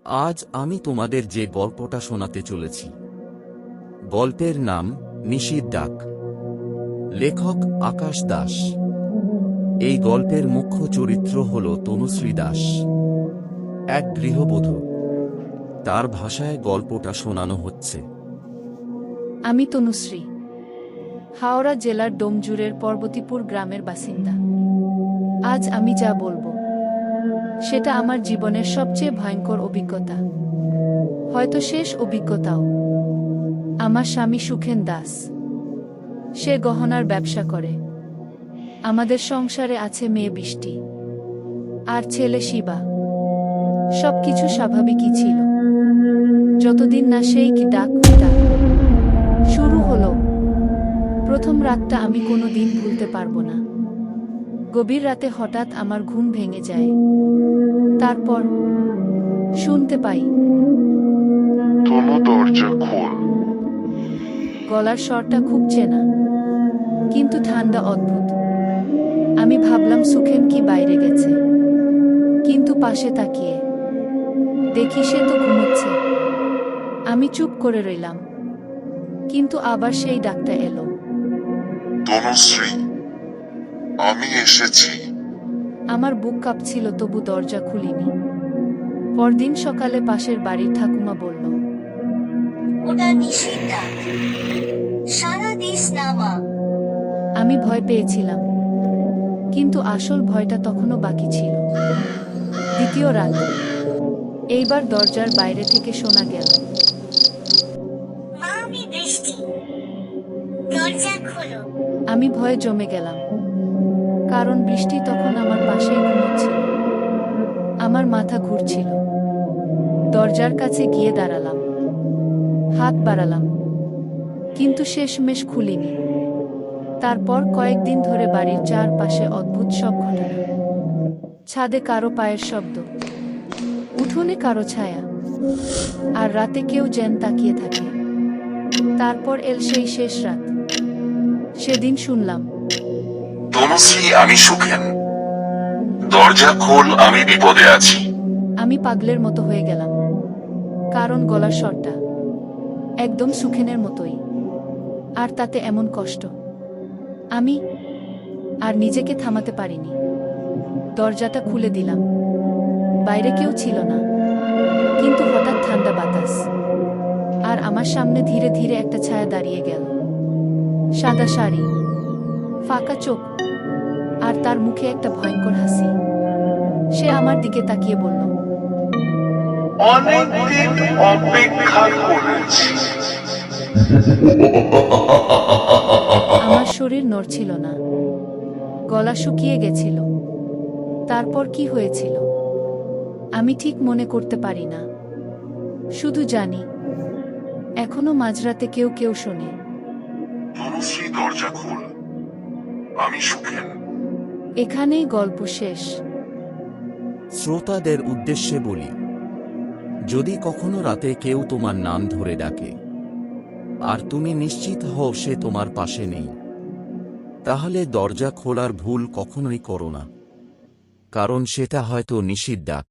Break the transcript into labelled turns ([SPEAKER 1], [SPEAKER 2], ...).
[SPEAKER 1] আজ আমি তোমাদের যে গল্পটা শোনাতে চলেছি, গল্পের নাম নিশির ডাক। লেখক আকাশ দাস। এই গল্পের মুখ্য চরিত্র হল তনুশ্রী দাস, এক গৃহবধূ। তার ভাষায় গল্পটা শোনানো হচ্ছে।
[SPEAKER 2] আমি তনুশ্রী, হাওড়া জেলার ডোমজুরের পর্বতীপুর গ্রামের বাসিন্দা। আজ আমি যা বলবো সেটা আমার জীবনের সবচেয়ে ভয়ঙ্কর অভিজ্ঞতা, হয়তো শেষ অভিজ্ঞতাও। আমার স্বামী সুখেন দাস, সে গহনার ব্যবসা করে। আমাদের সংসারে আছে মেয়ে বৃষ্টি আর ছেলে শিবা। সবকিছু স্বাভাবিকই ছিল, যতদিন না সেই কি ডাক শুরু হলো। প্রথম রাতটা আমি কোনো দিন ভুলতে পারবো না। গভীর রাতে হঠাৎ আমার ঘুম ভেঙে যায়। তারপর শুনতে পাই,
[SPEAKER 3] তনু দরজা খোল।
[SPEAKER 2] গলার স্বরটা খুব চেনা, কিন্তু ঠান্ডা, অদ্ভুত। আমি ভাবলাম সুখেন কি বাইরে গেছে, কিন্তু পাশে তাকিয়ে দেখি সে তো ঘুমোচ্ছে। আমি চুপ করে রইলাম, কিন্তু আবার সেই ডাকটা এলো।
[SPEAKER 3] তনুশ্রী, আমি এসেছি।
[SPEAKER 2] আমার বুক কাঁপছিল, তবু দরজা খুলিনি। পরদিন সকালে পাশের বাড়ির ঠাকুমা বলল,
[SPEAKER 4] ওটা নিশির ডাক, সাড়া দিস না মা।
[SPEAKER 2] আমি ভয় পেয়েছিলাম, কিন্তু আসল ভয়টা তখনও বাকি ছিল। দ্বিতীয় রাত, এইবার দরজার বাইরে থেকে শোনা গেল,
[SPEAKER 4] মা, আমি বৃষ্টি, দরজা খোলো।
[SPEAKER 2] আমি ভয়ে জমে গেলাম, কারণ বৃষ্টি তখন আমার পাশেই ঘুমোচ্ছিল। আমার মাথা ঘুরছিল। দরজার কাছে গিয়ে দাঁড়ালাম, হাত বাড়ালাম, কিন্তু শেষমেশ খুলিনি। তারপর কয়েকদিন ধরে বাড়ির চারপাশে অদ্ভুত সব ঘটনা। ছাদে কারো পায়ের শব্দ, উঠোনে কারো ছায়া, আর রাতে কেউ যেন তাকিয়ে থাকে। তারপর এল সেই শেষ রাত। সেদিন শুনলাম,
[SPEAKER 3] তনুশ্রী, আমি সুখেন, দরজা খোল, আমি বিপদে আছি।
[SPEAKER 2] আমি পাগলের মতো হয়ে গেলাম, কারণ গলার স্বরটা একদম সুখেনের মতোই, আর তাতে এমন কষ্ট। আমি আর নিজেকে থামাতে পারিনি। দরজাটা খুলে দিলাম। বাইরে কেউ ছিল না, কিন্তু হঠাৎ ঠান্ডা বাতাস, আর আমার সামনে ধীরে ধীরে একটা ছায়া দাঁড়িয়ে গেল। সাদা শাড়ি, ফাঁকা চোখ, আর তার মুখে একটা ভয়ঙ্কর হাসি। সে আমার দিকে তাকিয়ে বলল,
[SPEAKER 3] অনেকদিন অপেক্ষা করেছি।
[SPEAKER 2] আমার শরীর নড়ছিল না, গলা শুকিয়ে গেছিল। তারপর কি হয়েছিল আমি ঠিক মনে করতে পারি না, শুধু জানি এখনো মাঝরাতে কেউ কেউ শোনে।
[SPEAKER 3] তনুশ্রী, দরজা খোল, আমি সুখেন।
[SPEAKER 2] এখানেই গল্প শেষ।
[SPEAKER 1] শ্রোতাদের উদ্দেশ্যে বলি, যদি কখনো রাতে কেউ তোমার নাম ধরে ডাকে আর তুমি নিশ্চিত হও সে তোমার পাশে নেই, তাহলে দরজা খোলার ভুল কখনোই করো না, কারণ সেটা হয়তো নিশির ডাক।